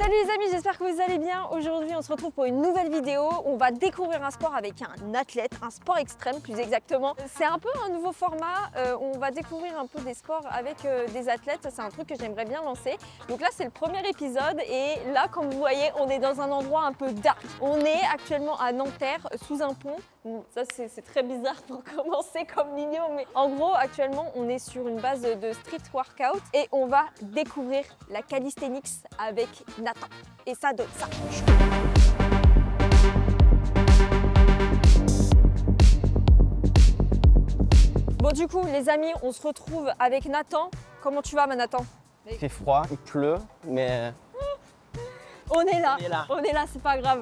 Salut les amis, j'espère que vous allez bien. Aujourd'hui on se retrouve pour une nouvelle vidéo. On va découvrir un sport avec un athlète, un sport extrême plus exactement. C'est un peu un nouveau format, on va découvrir un peu des sports avec des athlètes. C'est un truc que j'aimerais bien lancer. Donc là c'est le premier épisode et là comme vous voyez on est dans un endroit un peu dark. On est actuellement à Nanterre sous un pont. Ça c'est très bizarre pour commencer comme vidéo, mais en gros actuellement on est sur une base de street workout et on va découvrir la calisthenics avec Nathan. Et ça donne ça. Bon du coup les amis, on se retrouve avec Nathan. Comment tu vas Nathan? Il fait froid, il pleut, mais... On est là, c'est pas grave.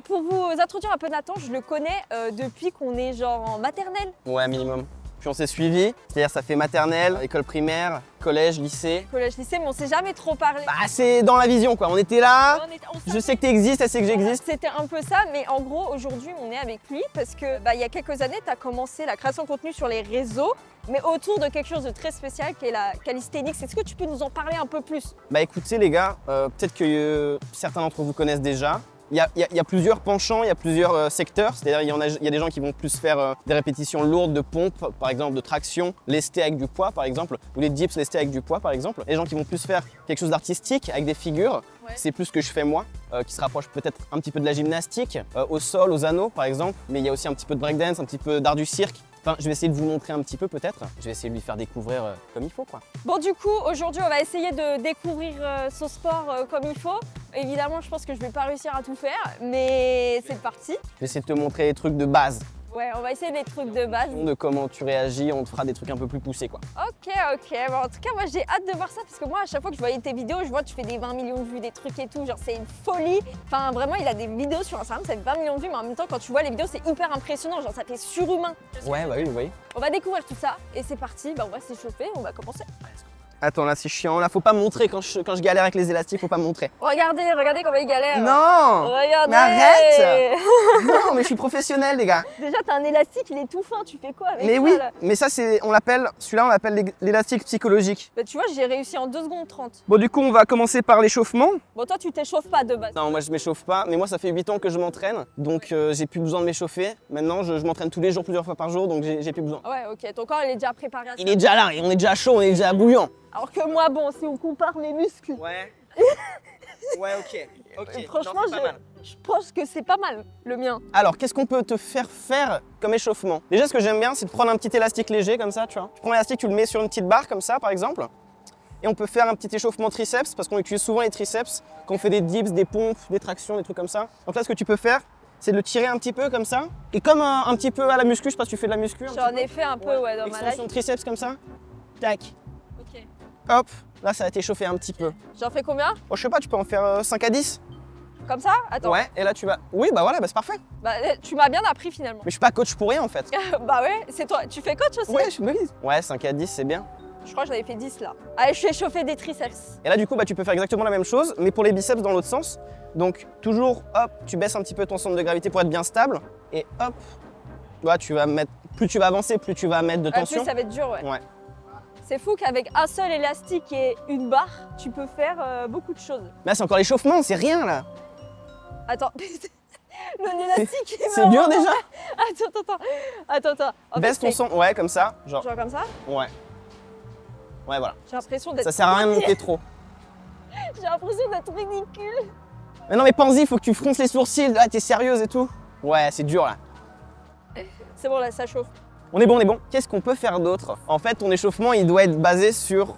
Pour vous introduire un peu Nathan, je le connais depuis qu'on est genre en maternelle. Ouais, minimum. Puis on s'est suivis, c'est-à-dire ça fait maternelle, école primaire, collège, lycée. Collège, lycée, mais on s'est jamais trop parlé. Bah c'est dans la vision quoi, on était là, je sais que tu existes, elle sait que j'existe. C'était un peu ça, mais en gros aujourd'hui on est avec lui parce que il y a quelques années tu as commencé la création de contenu sur les réseaux, mais autour de quelque chose de très spécial qui est la calisthenics. Est-ce que tu peux nous en parler un peu plus? Bah écoutez les gars, peut-être que certains d'entre vous connaissent déjà. Il y a plusieurs penchants, il y a plusieurs secteurs, c'est-à-dire il y a des gens qui vont plus faire des répétitions lourdes de pompe, par exemple de traction, lesté avec du poids par exemple, ou les dips lestés avec du poids par exemple. Les gens qui vont plus faire quelque chose d'artistique avec des figures, c'est plus ce que je fais moi, qui se rapproche peut-être un petit peu de la gymnastique, au sol, aux anneaux par exemple, mais il y a aussi un petit peu de breakdance, un petit peu d'art du cirque. Enfin, je vais essayer de vous montrer un petit peu peut-être. Je vais essayer de lui faire découvrir comme il faut quoi. Bon du coup, aujourd'hui on va essayer de découvrir ce sport comme il faut. Évidemment, je pense que je vais pas réussir à tout faire, mais c'est parti. Je vais essayer de te montrer les trucs de base. Ouais, on va essayer des trucs de base. De comment tu réagis, on te fera des trucs un peu plus poussés quoi. Ok. Bon, en tout cas, moi j'ai hâte de voir ça parce que moi, à chaque fois que je voyais tes vidéos, je vois que tu fais des 20 millions de vues, des trucs et tout. Genre, c'est une folie. Enfin, vraiment, il a des vidéos sur Instagram, ça fait 20 millions de vues, mais en même temps, quand tu vois les vidéos, c'est hyper impressionnant. Genre, ça fait surhumain. Ouais, bah oui. On va découvrir tout ça et c'est parti. On va s'échauffer, on va commencer. Attends, là c'est chiant, là faut pas montrer quand je galère avec les élastiques, faut pas montrer. Regardez comment il galère. Non! Regardez! Mais arrête! Non, mais je suis professionnel les gars. Déjà, t'as un élastique, il est tout fin, tu fais quoi avec mais ça, oui, là? mais ça c'est, celui-là on l'appelle l'élastique psychologique. Bah tu vois, j'ai réussi en 2 secondes 30. Bon du coup on va commencer par l'échauffement. Bon toi tu t'échauffes pas de base. Non, moi je m'échauffe pas, mais moi ça fait 8 ans que je m'entraîne, donc j'ai plus besoin de m'échauffer. Maintenant je m'entraîne tous les jours, plusieurs fois par jour, donc j'ai plus besoin. Ouais ok, ton corps il est déjà préparé à ça. Il est déjà là, et on est déjà chaud, on est déjà bouillant. Alors que moi bon, si on compare mes muscles, Ouais. Ouais ok. franchement je pense que c'est pas mal le mien. Alors qu'est-ce qu'on peut te faire comme échauffement? Déjà ce que j'aime bien c'est de prendre un petit élastique léger comme ça, tu vois. Tu prends l'élastique, tu le mets sur une petite barre comme ça par exemple. Et on peut faire un petit échauffement triceps parce qu'on utilise souvent les triceps quand on fait des dips, des pompes, des tractions, des trucs comme ça. Donc là ce que tu peux faire c'est de le tirer un petit peu comme ça. Et comme un petit peu à la muscu, je sais pas si tu fais de la muscu. J'en ai fait un peu ouais dans ma extension life. de triceps comme ça. Tac. Ok. Hop, là ça va t'échauffer un petit peu. J'en fais combien? Bon, je sais pas, tu peux en faire 5 à 10. Comme ça? Attends. Ouais, et là tu vas... Oui, bah voilà, bah c'est parfait. Bah tu m'as bien appris finalement. Mais je suis pas coach pour rien en fait. Bah ouais, c'est toi. Tu fais coach aussi? Ouais, je me dis. Ouais, 5 à 10 c'est bien. Je crois que j'en avais fait 10 là. Allez, je suis échauffé des triceps. Et là du coup, bah, tu peux faire exactement la même chose, mais pour les biceps dans l'autre sens. Donc toujours, hop, tu baisses un petit peu ton centre de gravité pour être bien stable. Et hop, là, tu vas mettre... Plus tu vas avancer, plus tu vas mettre de tension. Plus ça va être dur ouais. Ouais. C'est fou qu'avec un seul élastique et une barre, tu peux faire beaucoup de choses. Là c'est encore l'échauffement, c'est rien là. Attends, l'élastique C'est dur déjà. Attends. Baisse ton son, ouais, comme ça. Genre comme ça? Ouais. Ouais, voilà. J'ai l'impression d'être... Ça sert à rien de monter trop. J'ai l'impression d'être ridicule. Mais non mais pense-y, faut que tu fronces les sourcils, là t'es sérieuse et tout. Ouais, c'est dur là. C'est bon là, ça chauffe. On est bon. Qu'est-ce qu'on peut faire d'autre? En fait, ton échauffement, il doit être basé sur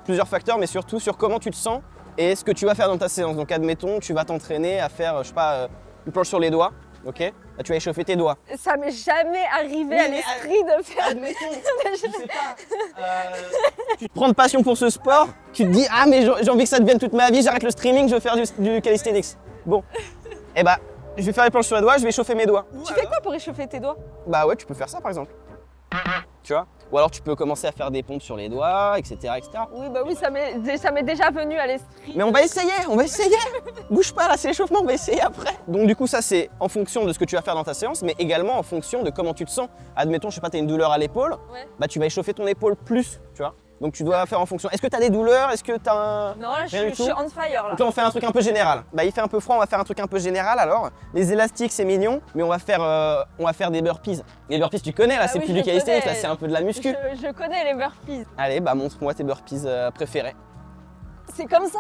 plusieurs facteurs, mais surtout sur comment tu te sens et ce que tu vas faire dans ta séance. Donc admettons, tu vas t'entraîner à faire, je sais pas, une planche sur les doigts, ok? Là, tu vas échauffer tes doigts. Ça m'est jamais arrivé à l'esprit de faire... Admettons, je sais pas, tu te prends de passion pour ce sport, tu te dis « Ah mais j'ai envie que ça devienne toute ma vie, j'arrête le streaming, je veux faire du calisthenics. » Bon, et bah, je vais faire les planches sur les doigts, je vais échauffer mes doigts. Tu fais quoi pour échauffer tes doigts? Bah ouais, tu peux faire ça par exemple. Tu vois? Ou alors tu peux commencer à faire des pompes sur les doigts, etc. Oui, bah oui, ça m'est déjà venu à l'esprit. Mais on va essayer. Bouge pas là, c'est l'échauffement, on va essayer après. Donc du coup, ça c'est en fonction de ce que tu vas faire dans ta séance, mais également en fonction de comment tu te sens. Admettons, je sais pas, t'as une douleur à l'épaule, bah tu vas échauffer ton épaule plus, tu vois. Donc tu dois faire en fonction. Est-ce que tu as des douleurs? Est-ce que tu as un... Non, là, Rien du je suis tout. on fire là. Donc là, on fait un truc un peu général. Bah, il fait un peu froid, on va faire un truc un peu général alors. Les élastiques, c'est mignon, mais on va faire des burpees. Les burpees, tu connais là, Ah c'est oui, plus je du calisthenics, connais. là, c'est un peu de la muscu. Je connais les burpees. Allez, bah montre-moi tes burpees préférés. C'est comme ça.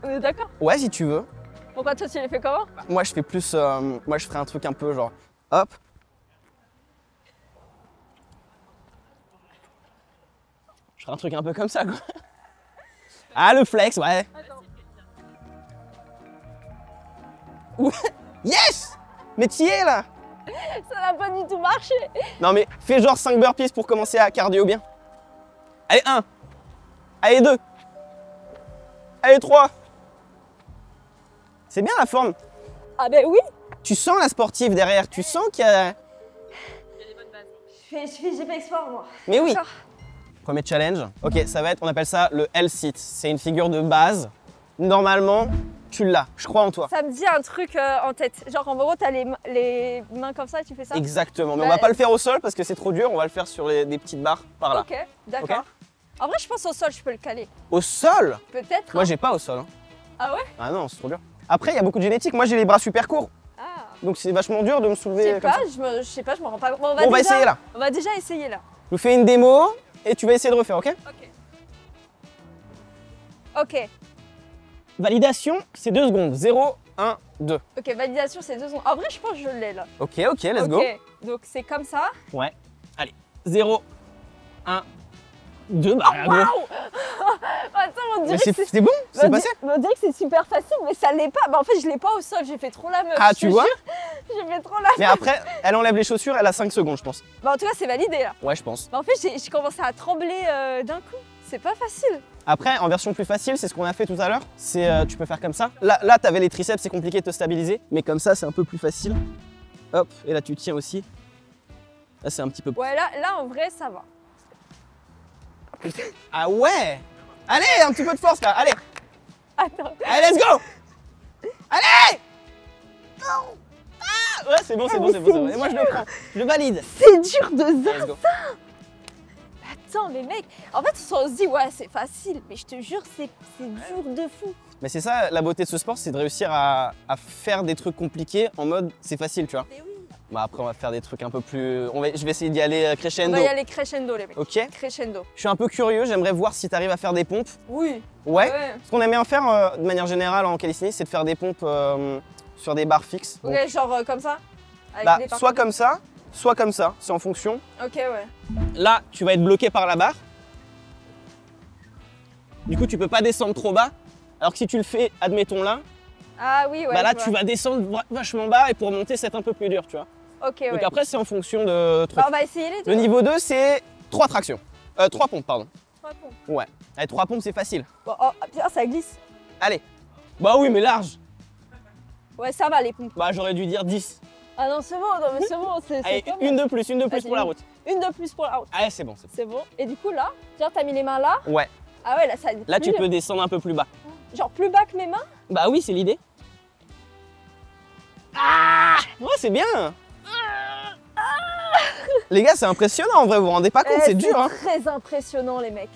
On est d'accord? Ouais, si tu veux. Pourquoi toi tu les fais comment? Moi, je fais plus. Moi, je ferais un truc un peu genre. Hop. Je ferais un truc un peu comme ça, quoi. Ah, le flex, ouais. Ouais. Yes! Mais t'y es là! Ça n'a pas du tout marché. Non, mais fais genre 5 burpees pour commencer à cardio bien. Allez, 1. Allez, 2. Allez, 3. C'est bien la forme. Ah ben oui. Tu sens la sportive derrière, tu sens qu'il y a... Je fais GP Sport moi. Mais oui. D'accord. Premier challenge. Ok, ça va être, on appelle ça le L-sit. C'est une figure de base. Normalement, tu l'as. Je crois en toi. Ça me dit un truc en tête. Genre en gros t'as les mains comme ça et tu fais ça. Exactement. Mais Bah, on va pas le faire au sol parce que c'est trop dur. On va le faire sur des petites barres par là. Ok, d'accord. Ok. En vrai je pense au sol je peux le caler. Au sol? Peut-être. Moi, hein. j'ai pas au sol. Hein. Ah ouais? Ah non, c'est trop dur. Après, il y a beaucoup de génétique. Moi, j'ai les bras super courts. Ah. Donc, c'est vachement dur de me Je soulever sais comme pas, ça. je sais pas, je me rends pas compte. Bon, Bon, on va essayer là. On va déjà essayer là. Je vous fais une démo et tu vas essayer de refaire, ok? Ok. Ok. Validation, c'est 2 secondes. 0, 1, 2. Ok, validation c'est 2 secondes. En vrai je pense que je l'ai là. Ok, ok, let's go. Ok, donc c'est comme ça. Ouais. Allez, 0, 1, 2. Bah, rien de- Waouh. Attends, on Mais dirait que c'est bon? C'est passé? on dirait que c'est super facile, mais ça l'est pas. Bah en fait je l'ai pas au sol, j'ai fait trop la meuf. Ah, je tu te vois? jure. J'ai fait trop la Mais après, elle enlève les chaussures, elle a 5 secondes, je pense. Bah en tout cas c'est validé là. Ouais, je pense. Bah en fait j'ai commencé à trembler d'un coup. C'est pas facile. Après, en version plus facile, c'est ce qu'on a fait tout à l'heure. C'est tu peux faire comme ça. Là, t'avais les triceps, c'est compliqué de te stabiliser. Mais comme ça, c'est un peu plus facile. Hop, et là, tu tiens aussi. Là, c'est un petit peu... Ouais là en vrai ça va. Ah ouais! Allez, un petit peu de force, là. Allez, Attends. allez, let's go! Allez! Ah ouais, c'est bon, c'est bon, c'est bon, c'est bon. Et moi, je le prends. Je le valide. C'est dur de ça. Let's go. Attends les mecs, en fait on se dit ouais c'est facile, mais je te jure c'est dur de fou. Mais c'est ça, la beauté de ce sport, c'est de réussir à faire des trucs compliqués en mode c'est facile, tu vois. Mais oui. Bah après, on va faire des trucs un peu plus... Je vais essayer d'y aller On crescendo. va y aller crescendo les mecs. Ok? Crescendo. Je suis un peu curieux, j'aimerais voir si tu arrives à faire des pompes. Oui. Ouais. Ouais. Ce qu'on aime bien faire de manière générale en calisthenics, c'est de faire des pompes sur des barres fixes. Donc, Ok, genre comme ça avec bah, des soit parties. comme ça, soit comme ça, c'est en fonction. Ok ouais. Là, tu vas être bloqué par la barre. Du coup, tu peux pas descendre trop bas. Alors que si tu le fais, admettons là, Ah oui ouais. bah là, je tu vois. vas descendre vachement bas et pour monter, c'est un peu plus dur, tu vois. Ok ouais. Donc après, c'est en fonction de trucs. Bah, on va essayer les deux. Le niveau 2, c'est 3 tractions. 3 pompes, pardon. Trois pompes. Ouais. Allez, 3 pompes, c'est facile. Bon, oh putain ça glisse. Allez. Bah oui, mais large. Ouais ça va les pompes. Bah j'aurais dû dire 10. Ah non c'est bon, non mais c'est bon, c'est Allez, pas mal. une de plus Vas-y, pour la route. Une de plus pour la route. Allez, c'est bon, c'est bon. C'est bon. Et du coup là, genre t'as mis les mains là. Ouais. Ah ouais là ça. Là, tu peux descendre un peu plus bas. Genre plus bas que mes mains. Bah oui, c'est l'idée. Ah ouais, c'est bien. Les gars, c'est impressionnant en vrai, vous vous rendez pas compte, c'est dur. Hein. Très impressionnant les mecs.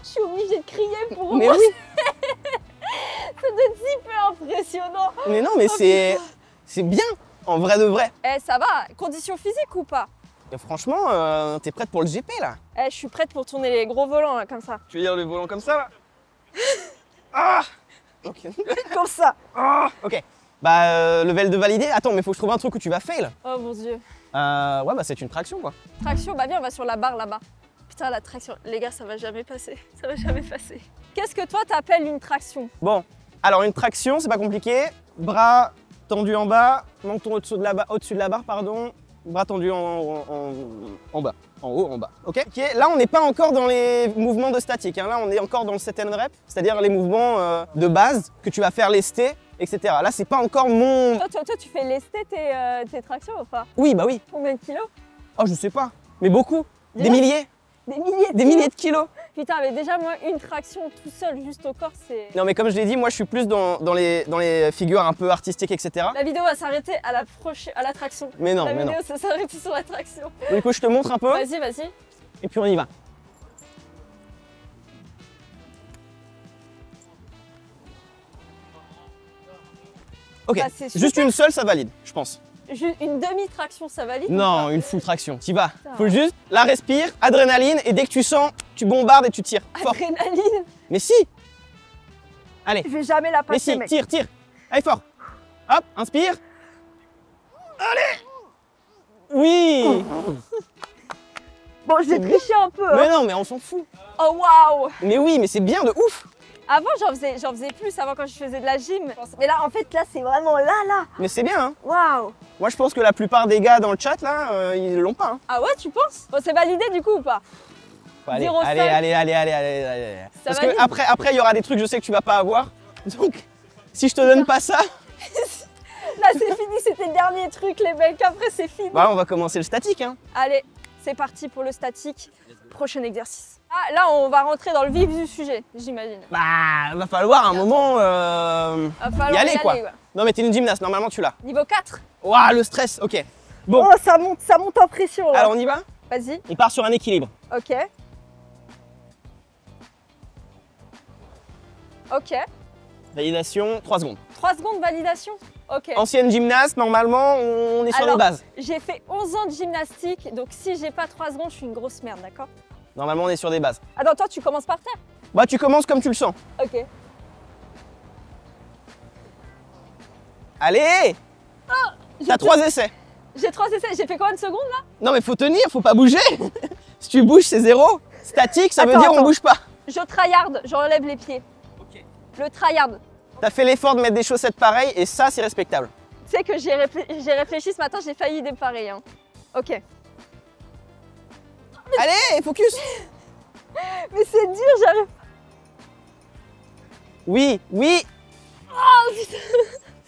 Je suis obligée de crier pour Mais moi. oui, Ça doit être super impressionnant. mais non, mais Oh, c'est bien, en vrai de vrai. Eh ça va, condition physique ou pas? Et franchement, t'es prête pour le GP là? Eh je suis prête pour tourner les gros volants là, comme ça. Tu veux dire le volant comme ça là? Ah ok. Comme ça. Ah ok. Bah, level de validé. Attends, mais faut que je trouve un truc où tu vas fail. Oh mon dieu. Ouais, bah c'est une traction quoi. Traction, bah viens on va sur la barre là-bas. Putain la traction, les gars ça va jamais passer. Ça va jamais passer. Qu'est-ce que toi t'appelles une traction? Bon, alors une traction, c'est pas compliqué. Bras tendus en bas, menton au-dessus de la barre, pardon. Bras tendus en bas, en haut, en bas. Ok. Là, on n'est pas encore dans les mouvements de statique. Hein. Là, on est encore dans le set and rep, c'est-à-dire les mouvements de base que tu vas faire lesté, etc. Là, c'est pas encore mon. Toi tu fais lester tes tractions ou pas? Oui, bah oui. Combien de kilos? Oh, je sais pas, mais beaucoup. Des Déjà milliers. Des milliers de kilos. Putain, mais déjà, moi, une traction tout seul, juste au corps, c'est... Non mais comme je l'ai dit, moi je suis plus dans les figures un peu artistiques, etc. La vidéo va s'arrêter à la traction. Mais non, La mais non. vidéo, ça s'arrête sur la traction. Du coup, je te montre un peu. Vas-y, vas-y. Et puis on y va. Ok, Bah, c'est juste super. une seule, ça valide, je pense. Une demi-traction, ça valide? Non, une full traction. T'y vas. Putain. Faut juste la respire, adrénaline, et dès que tu sens, tu bombardes et tu tires. Fort. Adrénaline. Mais si. Allez. Je vais jamais la Mais passer, si, mec. tire. Allez, fort. Hop, inspire. Allez. Oui. Bon, j'ai triché un peu. Mais Hein. non, mais on s'en fout. Oh, waouh. Mais oui, mais c'est bien de ouf. Avant, j'en faisais plus, avant quand je faisais de la gym. Mais là, en fait, là, c'est vraiment là. Mais c'est bien, hein. Waouh. Moi, je pense que la plupart des gars dans le chat, là, ils l'ont pas. Hein. Ah ouais, tu penses? Bon, c'est validé du coup ou pas? Faut aller, 0,5. allez. Ça Parce valide. que après, il y aura des trucs, je sais que tu vas pas avoir. Donc, si je te donne pas ça, Là, c'est fini, c'était le dernier truc, les mecs. Après, c'est fini. bah, on va commencer le statique, hein. Allez, c'est parti pour le statique. Prochain exercice. Ah, là, on va rentrer dans le vif du sujet, j'imagine. Bah, va falloir un moment Va falloir y aller, quoi. ouais. Non, mais t'es une gymnaste, normalement, tu l'as. Niveau 4. Waouh, le stress, ok. Bon, Oh, ça monte en pression là. alors on y va. Vas-y, On part sur un équilibre. ok. Ok. Validation, 3 secondes. 3 secondes validation. Ok. Ancienne gymnaste, normalement, on est sur Alors, les bases. J'ai fait 11 ans de gymnastique, donc si j'ai pas 3 secondes, je suis une grosse merde, d'accord? Normalement, on est sur des bases. Attends, toi, tu commences par terre? Bah, tu commences comme tu le sens. Ok. Allez. T'as 3 essais. J'ai 3 essais, j'ai fait combien de secondes là? Non, mais faut tenir, faut pas bouger. Si tu bouges, c'est 0. Statique, ça veut Attends, dire on attends. bouge pas. Je tryhard, j'enlève les pieds. Ok. Le tryhard. T'as fait l'effort de mettre des chaussettes pareilles et ça, c'est respectable. Tu sais que j'ai réfléchi ce matin, j'ai failli dépareil. Hein. Ok. Allez, focus. Mais c'est dur, j'arrive. Oui. Oh putain.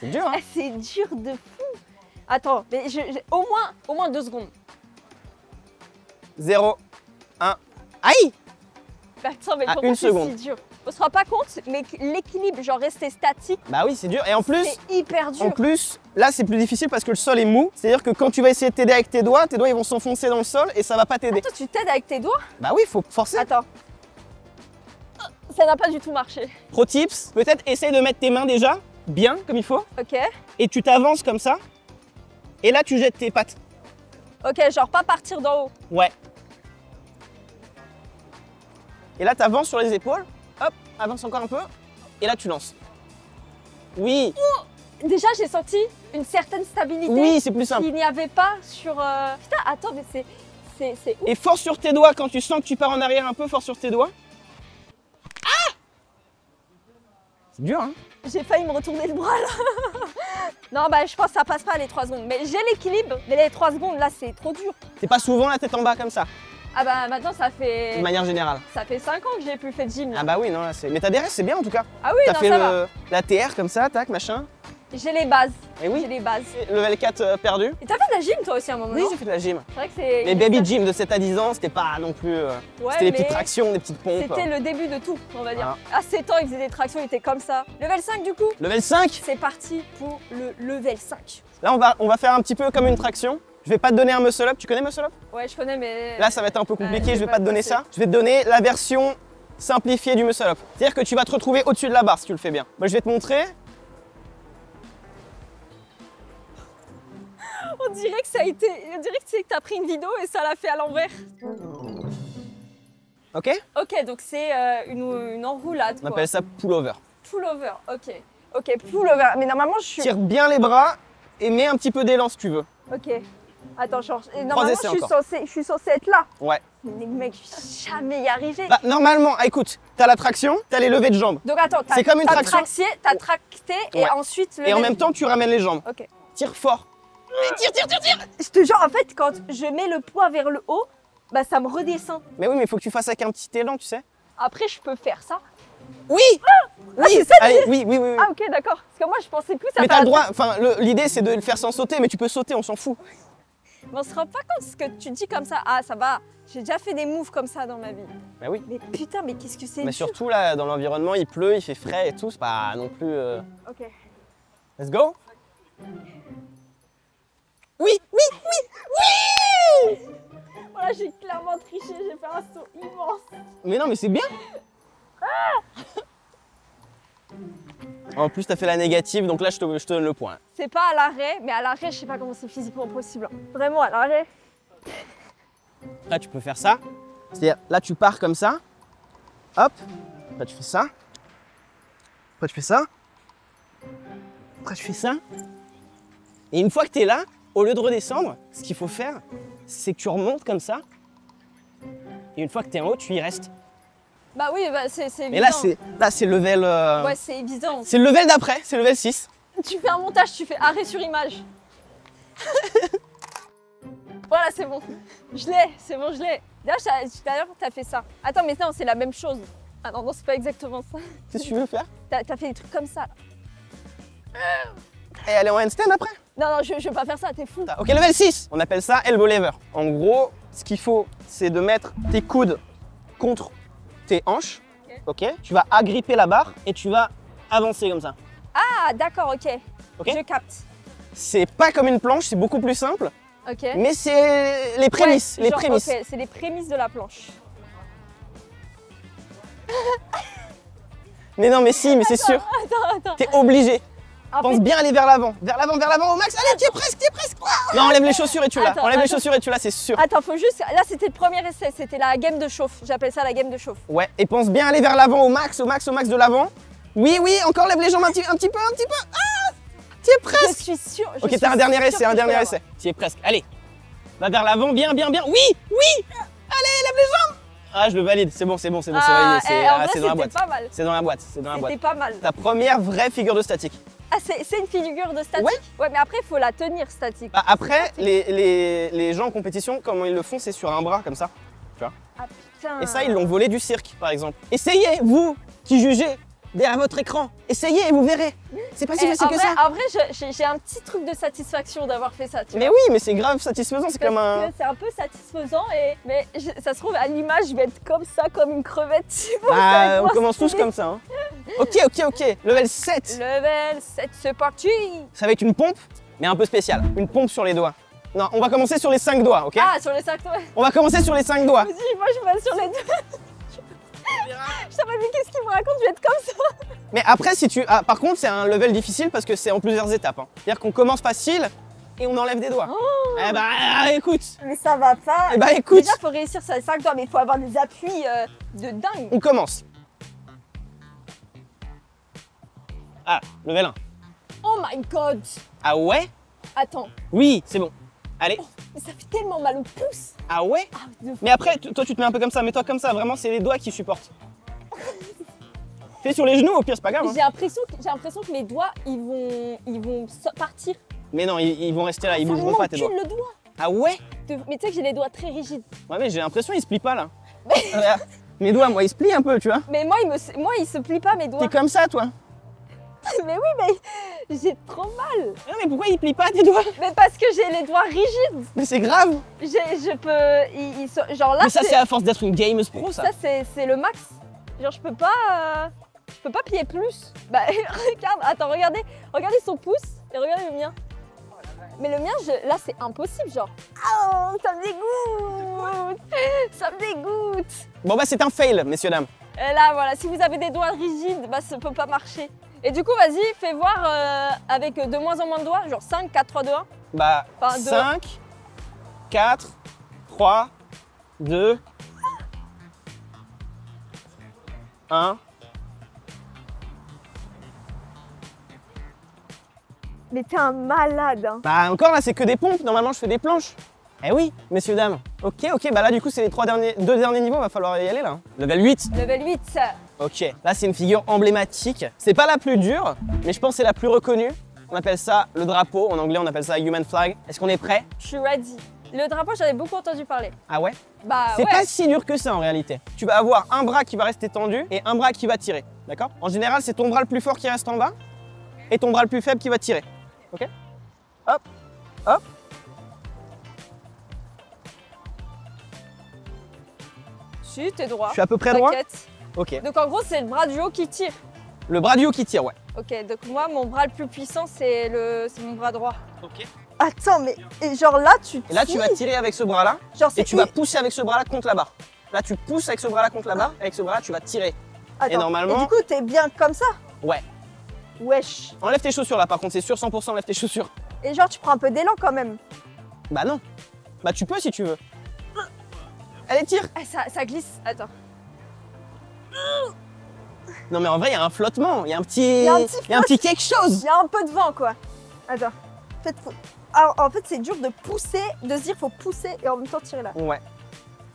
C'est dur, hein. Ah, c'est dur de fou. Attends, mais au moins 2 secondes. 0, 1. Aïe. Mais attends, mais Ah, pourquoi une c'est seconde. si dur? On se rend pas compte, mais l'équilibre, genre rester statique, Bah oui, c'est dur. Et en plus, c'est hyper dur. là, c'est plus difficile parce que le sol est mou. C'est-à-dire que quand tu vas essayer de t'aider avec tes doigts ils vont s'enfoncer dans le sol et ça va pas t'aider. Attends, tu t'aides avec tes doigts? Bah oui, faut forcer. Attends. Ça n'a pas du tout marché. Pro tips, peut-être essaye de mettre tes mains déjà bien comme il faut Ok. et tu t'avances comme ça. Et là, tu jettes tes pattes. Ok, genre pas partir d'en haut. Ouais. Et là, tu avances sur les épaules. Hop, avance encore un peu. Et là, tu lances. Oui, Déjà, j'ai senti une certaine stabilité oui, c'est plus simple. qu'il n'y avait pas sur... Putain, attends, mais c'est ouf. Et force sur tes doigts quand tu sens que tu pars en arrière un peu, force sur tes doigts. Ah! C'est dur, hein? J'ai failli me retourner le bras, là. Non, bah, je pense que ça passe pas les 3 secondes. Mais j'ai l'équilibre, mais les 3 secondes, là, c'est trop dur. C'est pas souvent la tête en bas comme ça, Ah bah, maintenant, ça fait... de manière générale. Ça fait 5 ans que j'ai plus fait de gym, là. Ah bah oui, non, là, c'est... Mais t'as des restes, c'est bien en tout cas. Ah oui, T'as non, fait ça va. la TR comme ça, tac, machin. J'ai les bases. Et oui. J'ai les bases. Level 4 perdu. Et t'as fait de la gym, toi aussi, à un moment, Oui, non? j'ai fait de la gym. C'est vrai que c'est... Mais baby gym de 7 à 10 ans, c'était pas non plus... Ouais, c'était des petites mais tractions, des petites pompes. C'était le début de tout, on va dire. Ah. À 7 ans, il faisait des tractions, il était comme ça. Level 5, du coup. Level 5. C'est parti pour le level 5. Là, on va faire un petit peu comme une traction. Je vais pas te donner un muscle up. Tu connais muscle up? Ouais, je connais, mais... Là, ça va être un peu compliqué. Ouais, je vais pas te donner passer. ça. Je vais te donner la version simplifiée du muscle up. C'est-à-dire que tu vas te retrouver au-dessus de la barre si tu le fais bien. Moi, je vais te montrer. On dirait que ça a été... On dirait que t'as pris une vidéo et ça l'a fait à l'envers. Ok? Ok, donc c'est une enroulade, On quoi. appelle ça pull-over. Pull-over, ok. Ok, pull-over. Mais normalement, je suis... Tire bien les bras et mets un petit peu d'élan si tu veux. Ok. Attends, genre... et normalement, essais je suis censée être là. Ouais. Mais mec, je vais jamais y arriver. Bah, normalement, écoute, t'as la traction, t'as les levées de jambes. Donc attends, c'est comme une traction. T'as tracté et Ouais. ensuite... Et en même temps, tu ramènes les jambes. Ok. Tire fort. Tire. Je te jure, en fait, quand je mets le poids vers le haut, bah ça me redescend. Mais oui, mais il faut que tu fasses avec un petit élan, tu sais. Après, je peux faire ça. Oui. Oui. c'est ça, Allez, oui. Ah ok, d'accord. Parce que moi, je pensais plus à Mais faire t'as le la droit, enfin, l'idée c'est de le faire sans sauter, mais tu peux sauter, on s'en fout. Mais on se rend pas compte ce que tu dis comme ça. Ah, ça va, j'ai déjà fait des moves comme ça dans ma vie. Bah oui. Mais putain, mais qu'est-ce que c'est Mais dur. surtout là, dans l'environnement, il pleut, il fait frais et tout, c'est pas non plus... Ok. Let's go. Oui, oui, oui, oui. Voilà, j'ai clairement triché, j'ai fait un saut immense. Mais non, mais c'est bien. En plus, t'as fait la négative, donc là, je te donne le point. C'est pas à l'arrêt, mais à l'arrêt, je sais pas comment c'est physiquement possible. Hein. Vraiment, à l'arrêt. Là, tu peux faire ça. C'est-à-dire, là, tu pars comme ça. Hop. Là, tu fais ça. Après, tu fais ça. Après, tu fais ça. Et une fois que tu es là, au lieu de redescendre, ce qu'il faut faire, c'est que tu remontes comme ça. Et une fois que tu es en haut, tu y restes. Bah oui, bah c'est évident. Mais là, c'est level... Ouais, c'est évident. C'est le level d'après, c'est level 6. Tu fais un montage, tu fais arrêt sur image. Voilà, c'est bon. Je l'ai, c'est bon, je l'ai. D'ailleurs, t'as fait ça. Attends, mais non, c'est la même chose. Ah non, non, c'est pas exactement ça. Qu'est-ce que tu veux faire? T'as fait des trucs comme ça. Là. Et aller en handstand après? Non, non, je vais pas faire ça, t'es fou. Ok, level 6. On appelle ça elbow lever. En gros, ce qu'il faut, c'est de mettre tes coudes contre tes hanches. Ok. Tu vas agripper la barre et tu vas avancer comme ça. Ah, d'accord, ok. Ok. Je capte. C'est pas comme une planche, c'est beaucoup plus simple. Ok. Mais c'est les prémices, Ouais, les genre, prémices. ok, c'est les prémices de la planche. Mais non, mais si, mais c'est sûr. Attends. T'es obligé. En Pense fait, bien aller vers l'avant au max. Allez, tu es presque, tu es presque. Non, enlève les chaussures et tu l'as. Attends, Enlève les attends. chaussures et tu l'as, c'est sûr. attends, faut juste. Là, c'était le premier essai, c'était la game de chauffe. J'appelle ça la game de chauffe. Ouais, et pense bien aller vers l'avant au max de l'avant. Oui, oui, encore lève les jambes un petit peu. Ah, tu es Je presque. suis sûre. Ok, t'as un dernier essai, Tu es presque. Allez, va vers l'avant, bien. Oui. Allez, lève les jambes. Ah, je le valide. C'est bon, c'est validé. En vrai, C'est dans la c'était boîte. pas mal. C'est dans la boîte. C'était pas mal. Ta première vraie figure de statique. Ah, c'est une figure de statique? Ouais. Ouais, mais après, il faut la tenir statique. Bah, après, les gens en compétition, comment ils le font, c'est sur un bras comme ça. Tu vois. Ah putain. Et ça, ils l'ont volé du cirque, par exemple. Essayez, vous qui jugez derrière votre écran. Essayez et vous verrez. C'est pas si facile que ça. En vrai, j'ai un petit truc de satisfaction d'avoir fait ça. Tu Mais vois. oui, mais c'est grave satisfaisant. C'est comme Parce un. que c'est un peu satisfaisant mais ça se trouve à l'image je vais être comme ça, comme une crevette. Tu vois, ça va Ah, être on moins commence tous stylé. comme ça. Hein. Ok. Level 7. Level 7, c'est parti. Ça va être une pompe, mais un peu spéciale. Une pompe sur les doigts. Non, on va commencer sur les 5 doigts, ok? Ah, sur les 5 doigts. On va commencer sur les 5 doigts. Vas-y, moi je vais sur les deux. Je t'en mais qu'est-ce qu'il me raconte? Je vais être comme ça. Mais après, si tu. Ah, par contre, c'est un level difficile parce que c'est en plusieurs étapes. Hein. C'est-à-dire qu'on commence facile et on enlève des doigts. Oh. Eh bah, écoute. Mais ça va pas. Eh bah, écoute. Déjà, faut réussir sur les 5 doigts, mais il faut avoir des appuis de dingue. On commence. Ah, level 1. Oh my god. Ah ouais? Attends, Oui, c'est bon. Allez. mais ça fait tellement mal au pouce. Ah ouais? Ah, de fou. Mais après, toi, tu te mets un peu comme ça. Mets-toi comme ça. Vraiment, c'est les doigts qui supportent. Fais sur les genoux, au pire, c'est pas grave. Hein. J'ai l'impression que mes doigts, ils vont partir. Mais non, ils vont rester là. Ils Ça bougeront pas tes doigts. m'encule le doigt. Ah ouais? Mais tu sais que j'ai les doigts très rigides. Ouais, mais j'ai l'impression qu'ils se plient pas là. Regarde. Mes doigts, moi, ils se plient un peu, tu vois. Mais moi, ils se plient pas mes doigts. T'es comme ça, toi. Mais oui, mais j'ai trop mal. Non, mais pourquoi ils plient pas tes doigts? Mais parce que j'ai les doigts rigides. Mais c'est grave. Je peux. Genre là, Mais ça, c'est à force d'être une gameuse pro, ça. ça c'est le max. Genre, je peux pas plier plus. Bah, regarde, attends, regardez son pouce et regardez le mien. Mais le mien, là, c'est impossible, genre. Oh, ça me dégoûte. Ça me dégoûte. Bon, bah, c'est un fail, messieurs, dames. Et là, voilà, si vous avez des doigts rigides, bah, ça peut pas marcher. Et du coup, vas-y, fais voir avec de moins en moins de doigts, genre 5, 4, 3, 2, 1. Bah, Enfin, 5, 4, 3, 2, 1. Mais t'es un malade, hein. Bah, encore là, c'est que des pompes. Normalement, je fais des planches. Eh oui, messieurs, dames. Ok, bah là, du coup, c'est les deux derniers niveaux. Va falloir y aller là. Level 8. Level 8, Ok, là, c'est une figure emblématique. C'est pas la plus dure, mais je pense que c'est la plus reconnue. On appelle ça le drapeau. En anglais, on appelle ça human flag. Est-ce qu'on est prêt? je suis ready. Le drapeau, j'en ai beaucoup entendu parler. Ah ouais? Bah C'est ouais. pas si dur que ça en réalité. Tu vas avoir un bras qui va rester tendu et un bras qui va tirer. D'accord? En général, c'est ton bras le plus fort qui reste en bas et ton bras le plus faible qui va tirer. Ok? Hop, hop, Si, t'es droit. Je suis à peu près droit? T'inquiète. Ok. Donc en gros, c'est le bras du haut qui tire. Le bras du haut qui tire, ouais. Ok, donc moi, mon bras le plus puissant, c'est mon bras droit. Ok. Attends, mais et genre là, tu Et là, tu vas tirer avec ce bras-là. Genre, Et tu vas pousser avec ce bras-là contre la barre. Là, tu pousses avec ce bras-là contre la barre. Avec ce bras-là, tu vas tirer. Attends. Et normalement... Et du coup, t'es bien comme ça? Ouais. Wesh. Enlève tes chaussures là, par contre, c'est sûr 100%, enlève tes chaussures. Et genre, tu prends un peu d'élan quand même. Bah non. Bah tu peux si tu veux. Allez, tire. Ah, ça glisse. Attends. Non mais en vrai, il y a un flottement, il y a un petit... Il y a un petit quelque chose. Il y a un peu de vent, quoi. Attends. Alors, en fait, c'est dur de pousser, de se dire faut pousser et en même temps tirer là. Ouais.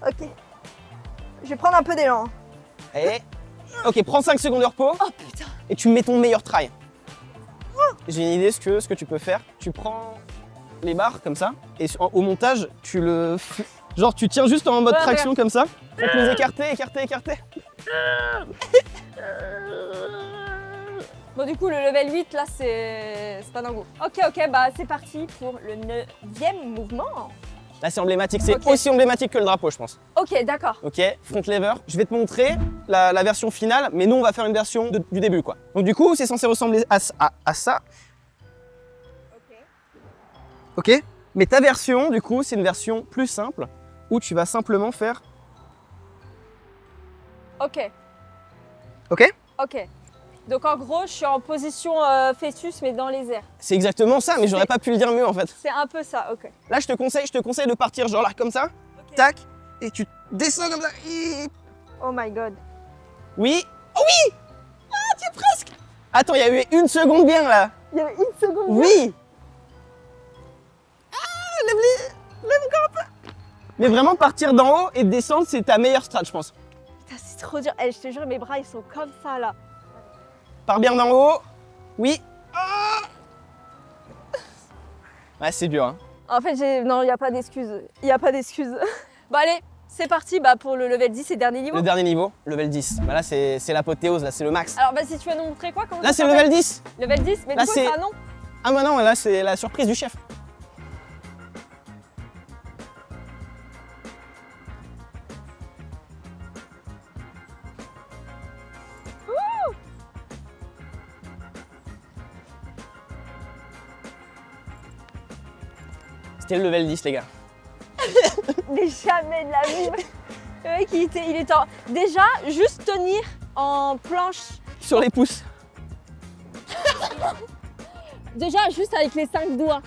Ok. Je vais prendre un peu d'élan. Et... Ok, prends 5 secondes de repos. Oh putain. Et tu mets ton meilleur try. J'ai une idée, ce que tu peux faire. Tu prends les barres comme ça, et au montage, tu le... Genre, tu tiens juste en mode Ouais, traction regarde. comme ça. Faut que les écarter, écarter, écarter. Bon, du coup, le level 8, là, c'est pas dingo. Ok, bah c'est parti pour le 9e mouvement. Là, c'est emblématique. C'est Ok. aussi emblématique que le drapeau, je pense. Ok, d'accord. Ok, front lever. Je vais te montrer la version finale, mais nous, on va faire une version du début, quoi. Donc, du coup, c'est censé ressembler à ça. Ok. Mais ta version, du coup, c'est une version plus simple, où tu vas simplement faire... Ok. Ok. Ok. Donc en gros, je suis en position fœtus, mais dans les airs. C'est exactement ça, mais j'aurais pas pu le dire mieux, en fait. C'est un peu ça, ok. Là, je te conseille de partir genre là, comme ça. Ok. Tac. Et tu descends comme ça. Et- Oh my god. Oui. Oh oui. Ah, tu es presque. Attends, il y a eu une seconde bien, là. Il y avait une seconde. Oui. Ah, lève encore un peu. Mais vraiment, partir d'en haut et descendre, c'est ta meilleure strat, je pense. Putain, c'est trop dur. Eh, je te jure, mes bras, ils sont comme ça, là. Pars bien d'en haut. Oui. Ah. Ouais, c'est dur, hein. En fait, non, il n'y a pas d'excuse. Il n'y a pas d'excuse. Bon, allez, c'est parti bah, pour le level 10 et dernier niveau. Le dernier niveau, level 10. Bah là, c'est l'apothéose, là, c'est le max. Alors, vas-y, tu vas nous montrer quoi? Comment Là, ça c'est le s'appelle? level 10. Level 10, mais Là, du coup, c'est- c'est un nom. Ah, bah non, là, c'est la surprise du chef. C'était le level 10, les gars. Mais jamais de la vie. Le mec, il était en... Déjà, juste tenir en planche. Sur les pouces. Déjà, juste avec les 5 doigts.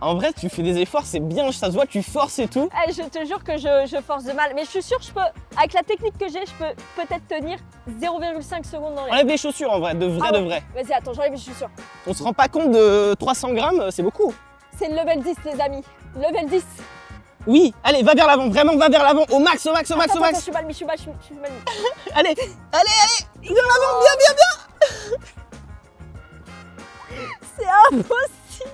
En vrai, tu fais des efforts, c'est bien, ça se voit, tu forces et tout. Eh, je te jure que je force de mal. Mais je suis sûre, je peux, avec la technique que j'ai, je peux peut-être tenir 0,5 secondes dans l'air. Enlève les chaussures en vrai, de vrai, Ah ouais. de vrai. Vas-y, attends, j'enlève les chaussures. On se rend pas compte de 300 grammes, c'est beaucoup. C'est le level 10, les amis. Level 10. Oui, allez, va vers l'avant, vraiment, va vers l'avant, au max, au max, au max, au Attends, max. je suis mal mis, je suis mal mis. Allez, allez, vers l'avant, bien, bien, bien. C'est impossible.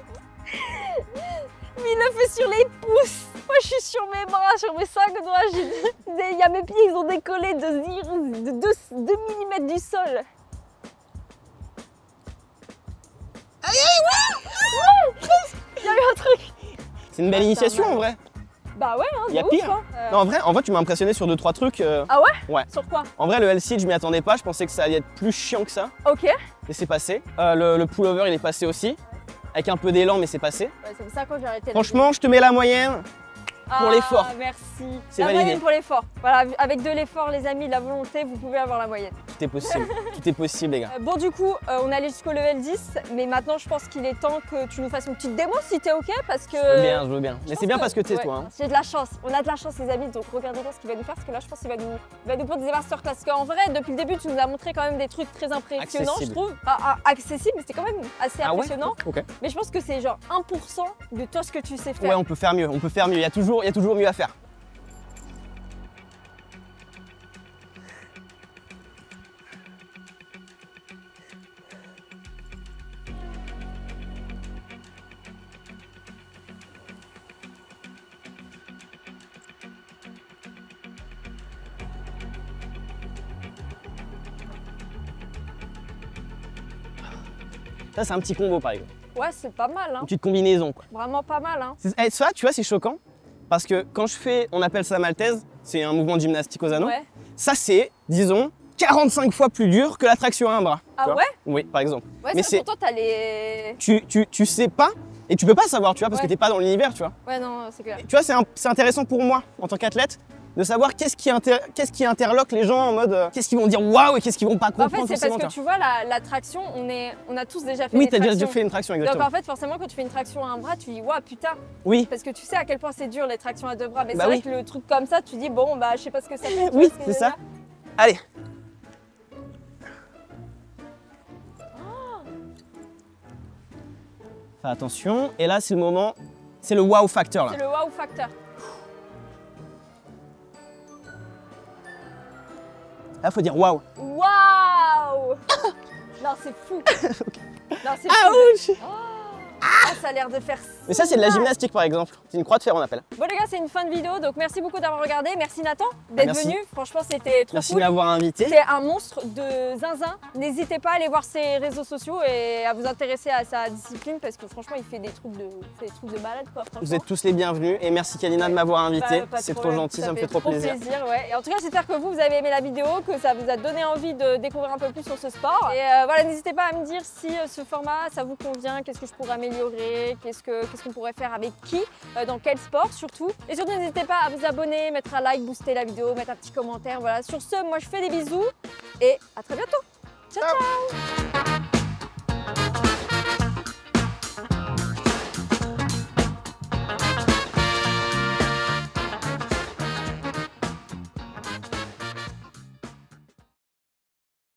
Mais il le fait sur les pouces. Moi, je suis sur mes bras, sur mes 5 doigts. Il y a mes pieds, ils ont décollé de 2 mm du sol. Aïe, aïe, Il y a eu un truc. C'est une belle Ah, initiation ça va. en vrai. Bah ouais, hein, Y a de ouf, pire. hein. Non, en vrai, tu m'as impressionné sur 2-3 trucs. Ah ouais? Ouais. Sur quoi? En vrai, le L-Seed, je m'y attendais pas, je pensais que ça allait être plus chiant que ça. Ok. Et c'est passé. Le pullover, il est passé aussi. Avec un peu d'élan, mais c'est passé. Ouais, c'est pour ça que j'ai arrêté. Franchement, je te mets la moyenne. pour l'effort. Merci. C'est La validé. moyenne pour l'effort. Voilà, avec de l'effort, les amis, de la volonté, vous pouvez avoir la moyenne. Tout est possible. Tout est possible, les gars. Bon, du coup, on est allé jusqu'au level 10, mais maintenant, je pense qu'il est temps que tu nous fasses une petite démo si t'es OK, parce que... Je veux bien. Mais c'est bien parce que t'es toi. Hein. J'ai de la chance. On a de la chance, les amis, donc regardez bien ce qu'il va nous faire, parce que là, je pense qu'il va nous prendre des masterclass. Parce qu'en vrai, depuis le début, tu nous as montré quand même des trucs très impressionnants, je Accessible. trouve. Accessible, mais c'était quand même assez impressionnant. Ok. Mais je pense que c'est genre 1% de toi ce que tu sais faire. Ouais, on peut faire mieux. On peut faire mieux. Il y a toujours mieux à faire. Ça, c'est un petit combo, par exemple. Ouais, c'est pas mal, hein. Une petite combinaison, quoi. Vraiment pas mal, hein. Et ça, tu vois, c'est choquant. Parce que quand je fais, on appelle ça maltaise, c'est un mouvement de gymnastique aux anneaux. Ouais. Ça, c'est, disons, 45 fois plus dur que la traction à un bras. Ah tu vois. ouais? Oui, par exemple. Ouais, Mais c'est pour toi, t'as les... Tu sais pas, et tu peux pas savoir, tu vois, parce que t'es pas dans l'univers, tu vois. Ouais, non, c'est clair. Tu vois, c'est intéressant pour moi, en tant qu'athlète, de savoir qu'est-ce qui interloque les gens en mode qu'est-ce qu'ils vont dire waouh et qu'est-ce qu'ils vont pas comprendre. En fait, c'est parce que tu tu vois, la traction, on a tous déjà fait oui, des t'as tractions. déjà fait une traction, exactement. Donc en fait, forcément, quand tu fais une traction à un bras, tu dis waouh, putain. Oui, Parce que tu sais à quel point c'est dur les tractions à deux bras. Mais Bah c'est oui. vrai que le truc comme ça, tu dis bon, bah je sais pas ce que ça fait. tu oui, vois ce que je c'est veux ça. dire. Allez. Fais attention, et là, c'est le moment, c'est le wow factor là. C'est le wow factor. Là, faut dire waouh. Waouh. Non, c'est fou. Non, c'est Ah fou. ouch. Ah, ça a l'air de faire. Mais ça, c'est de la mal. gymnastique par exemple. C'est une croix de fer, on appelle. Bon les gars, c'est une fin de vidéo, donc merci beaucoup d'avoir regardé. Merci Nathan d'être Merci. venu. Franchement, c'était trop Merci cool. de m'avoir invité. C'est un monstre de zinzin. N'hésitez pas à aller voir ses réseaux sociaux et à vous intéresser à sa discipline parce que franchement, il fait des trucs de malade quoi. Vous êtes tous les bienvenus et merci Kalina de m'avoir invité. Pas de C'est trop problème, gentil, ça me fait trop plaisir. Ouais. Et en tout cas, j'espère que vous avez aimé la vidéo, que ça vous a donné envie de découvrir un peu plus sur ce sport. Et voilà, n'hésitez pas à me dire si ce format, ça vous convient, qu'est-ce que je pourrais améliorer, qu'est-ce qu'on pourrait faire avec qui, dans quel sport surtout. Et surtout, n'hésitez pas à vous abonner, mettre un like, booster la vidéo, mettre un petit commentaire. Voilà, sur ce, moi je fais des bisous et à très bientôt. Ciao, ciao.